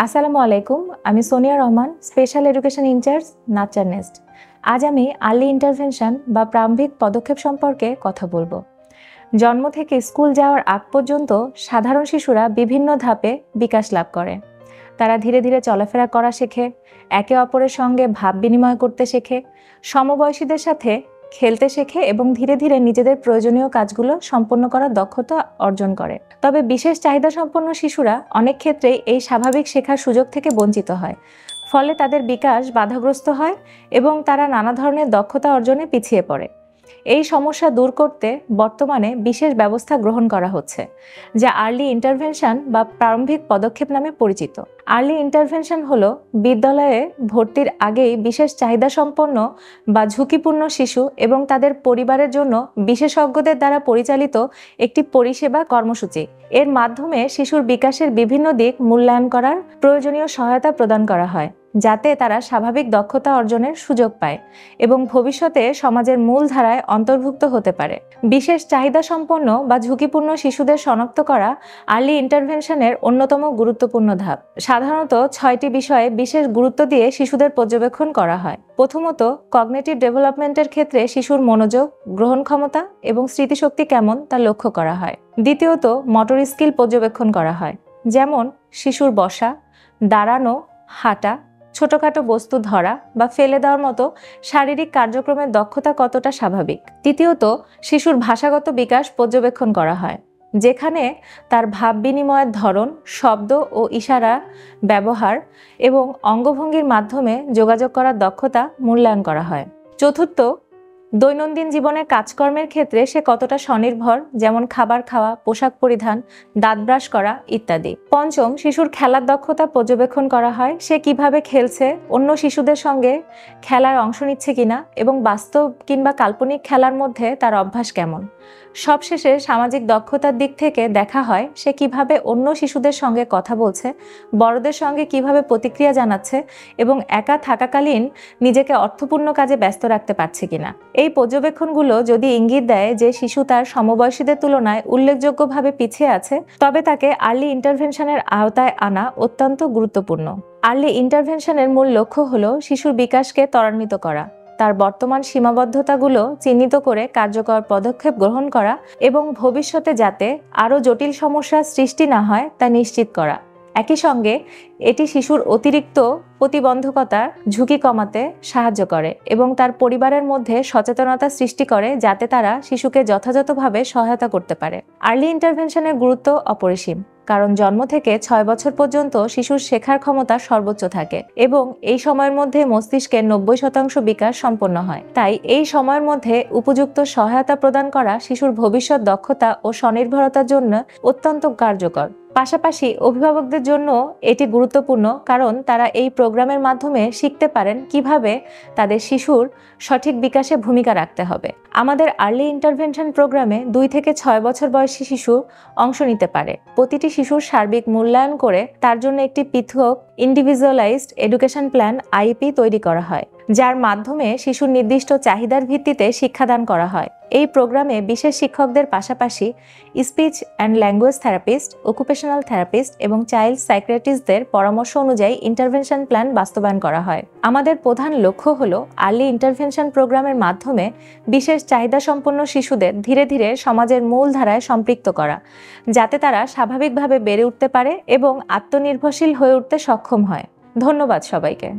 আসসালামু আলাইকুম, আমি Sonia Rahman, special education in charge, nurture nest. আজ আমি আর্লি ইন্টারভেনশন বা প্রারম্ভিক পদক্ষেপ সম্পর্কে কথা বলবো। জন্ম থেকে স্কুল যাওয়ার আগ পর্যন্ত সাধারণ শিশুরা বিভিন্ন ধাপে বিকাশ লাভ করে। তারা ধীরে ধীরে চলাফেরা করা শেখে, একে অপরের সঙ্গে ভাব বিনিময় করতে শেখে, সমবয়সীদের সাথে খেলতে শেখে এবং ধীরে ধীরে নিজেদের প্রয়োজনীয় কাজগুলো সম্পন্ন করার দক্ষতা অর্জন করে। তবে বিশেষ চাহিদা সম্পন্ন শিশুরা অনেক ক্ষেত্রেই এই স্বাভাবিক শেখার সুযোগ থেকে বঞ্চিত হয়। ফলে তাদের বিকাশ বাধাগ্রস্ত হয় এবং তারা নানা ধরনের দক্ষতা অর্জনে পিছিয়ে পড়ে। এই সমস্যা দূর করতে বর্তমানে বিশেষ ব্যবস্থা গ্রহণ করা হচ্ছে, যা আর্লি ইন্টারভেনশন বা প্রারম্ভিক পদক্ষেপ নামে পরিচিত। আর্লি ইন্টারভেনশন হলো বিদ্যালয়ে ভর্তির আগেই বিশেষ চাহিদা সম্পন্ন বা ঝুঁকিপূর্ণ শিশু এবং তাদের পরিবারের জন্য বিশেষজ্ঞদের দ্বারা পরিচালিত একটি পরিষেবা কর্মসূচি। এর মাধ্যমে শিশুর বিকাশের বিভিন্ন দিক মূল্যায়ন করার প্রয়োজনীয় সহায়তা প্রদান করা হয়, যাতে তারা স্বাভাবিক দক্ষতা অর্জনের সুযোগ পায় এবং ভবিষ্যতে সমাজের মূল ধারায় অন্তর্ভুক্ত হতে পারে। বিশেষ চাহিদা সম্পন্ন বা ঝুঁকিপূর্ণ শিশুদের শনাক্ত করা আর্লি ইন্টারভেনশনের অন্যতম গুরুত্বপূর্ণ ধাপ। সাধারণত 6টি বিষয়ে বিশেষ গুরুত্ব দিয়ে শিশুদের পর্যবেক্ষণ করা হয়। প্রথমত, কগনিটিভ ডেভেলপমেন্টের ক্ষেত্রে শিশুর মনোযোগ, গ্রহণ ক্ষমতা এবং স্মৃতিশক্তি কেমন তা লক্ষ্য করা হয়। দ্বিতীয়ত, মোটর স্কিল পর্যবেক্ষণ করা হয়, যেমন শিশুর বসা, দাঁড়ানো, হাঁটা, ছোটখাটো বস্তু ধরা বা ফেলে দেওয়ার মতো শারীরিক কার্যক্রমের দক্ষতা কতটা স্বাভাবিক। তৃতীয়ত, শিশুর ভাষাগত বিকাশ পর্যবেক্ষণ করা হয়, যেখানে তার ভাব বিনিময়ের ধরন, শব্দ ও ইশারা ব্যবহার এবং অঙ্গভঙ্গির মাধ্যমে যোগাযোগ করার দক্ষতা মূল্যায়ন করা হয়। চতুর্থ, দৈনন্দিন জীবনের কাজকর্মের ক্ষেত্রে সে কতটা স্বনির্ভর, যেমন খাবার খাওয়া, পোশাক পরিধান, দাঁত ব্রাশ করা ইত্যাদি। পঞ্চম, শিশুর খেলার দক্ষতা পর্যবেক্ষণ করা হয়, সে কিভাবে খেলছে, অন্য শিশুদের সঙ্গে খেলায় অংশ নিচ্ছে কিনা এবং বাস্তব কিংবা কাল্পনিক খেলার মধ্যে তার অভ্যাস কেমন। সবশেষে সামাজিক দক্ষতার দিক থেকে দেখা হয় সে কিভাবে অন্য শিশুদের সঙ্গে কথা বলছে, বড়দের সঙ্গে কিভাবে প্রতিক্রিয়া জানাচ্ছে এবং একা থাকাকালীন নিজেকে অর্থপূর্ণ কাজে ব্যস্ত রাখতে পারছে কিনা। এই পর্যবেক্ষণগুলো যদি ইঙ্গিত দেয় যে শিশু তার সমবয়সীদের তুলনায় উল্লেখযোগ্যভাবে পিছিয়ে আছে, তবে তাকে আর্লি ইন্টারভেনশনের আওতায় আনা অত্যন্ত গুরুত্বপূর্ণ। আর্লি ইন্টারভেনশনের মূল লক্ষ্য হলো শিশুর বিকাশকে ত্বরান্বিত করা, তার বর্তমান সীমাবদ্ধতাগুলো চিহ্নিত করে কার্যকর পদক্ষেপ গ্রহণ করা এবং ভবিষ্যতে যাতে আরও জটিল সমস্যার সৃষ্টি না হয় তা নিশ্চিত করা। একই সঙ্গে এটি শিশুর অতিরিক্ত প্রতিবন্ধকতার ঝুঁকি কমাতে সাহায্য করে এবং তার পরিবারের মধ্যে সচেতনতা সৃষ্টি করে, যাতে তারা শিশুকে যথাযথভাবে সহায়তা করতে পারে। আর্লি ইন্টারভেনশনের গুরুত্ব অপরিসীম, কারণ জন্ম থেকে 6 বছর পর্যন্ত শিশুর শেখার ক্ষমতা সর্বোচ্চ থাকে এবং এই সময়ের মধ্যে মস্তিষ্কের 90% বিকাশ সম্পন্ন হয়। তাই এই সময়ের মধ্যে উপযুক্ত সহায়তা প্রদান করা শিশুর ভবিষ্যৎ দক্ষতা ও স্বনির্ভরতার জন্য অত্যন্ত কার্যকর। পাশাপাশি অভিভাবকদের জন্য এটি গুরুত্বপূর্ণ, কারণ তারা এই প্রোগ্রামের মাধ্যমে শিখতে পারেন কিভাবে তাদের শিশুর সঠিক বিকাশে ভূমিকা রাখতে হবে। আমাদের আর্লি ইন্টারভেনশন প্রোগ্রামে 2 থেকে 6 বছর বয়সী শিশু অংশ নিতে পারে। প্রতিটি শিশুর সার্বিক মূল্যায়ন করে তার জন্য একটি পৃথক ইন্ডিভিজুয়ালাইজড এডুকেশন প্ল্যান আইপি তৈরি করা হয়, যার মাধ্যমে শিশুর নির্দিষ্ট চাহিদার ভিত্তিতে শিক্ষাদান করা হয়। এই প্রোগ্রামে বিশেষ শিক্ষকদের পাশাপাশি speech and language therapist, occupational therapist এবং চাইল্ড সাইকিয়াট্রিস্টদের পরামর্শ অনুযায়ী ইন্টারভেনশন প্ল্যান বাস্তবায়ন করা হয়। আমাদের প্রধান লক্ষ্য হলো আর্লি ইন্টারভেনশন প্রোগ্রামের মাধ্যমে বিশেষ চাহিদা সম্পন্ন শিশুদের ধীরে ধীরে সমাজের মূল ধারায় সম্পৃক্ত করা, যাতে তারা স্বাভাবিকভাবে বেড়ে উঠতে পারে এবং আত্মনির্ভরশীল হয়ে উঠতে সক্ষম হয়। ধন্যবাদ সবাইকে।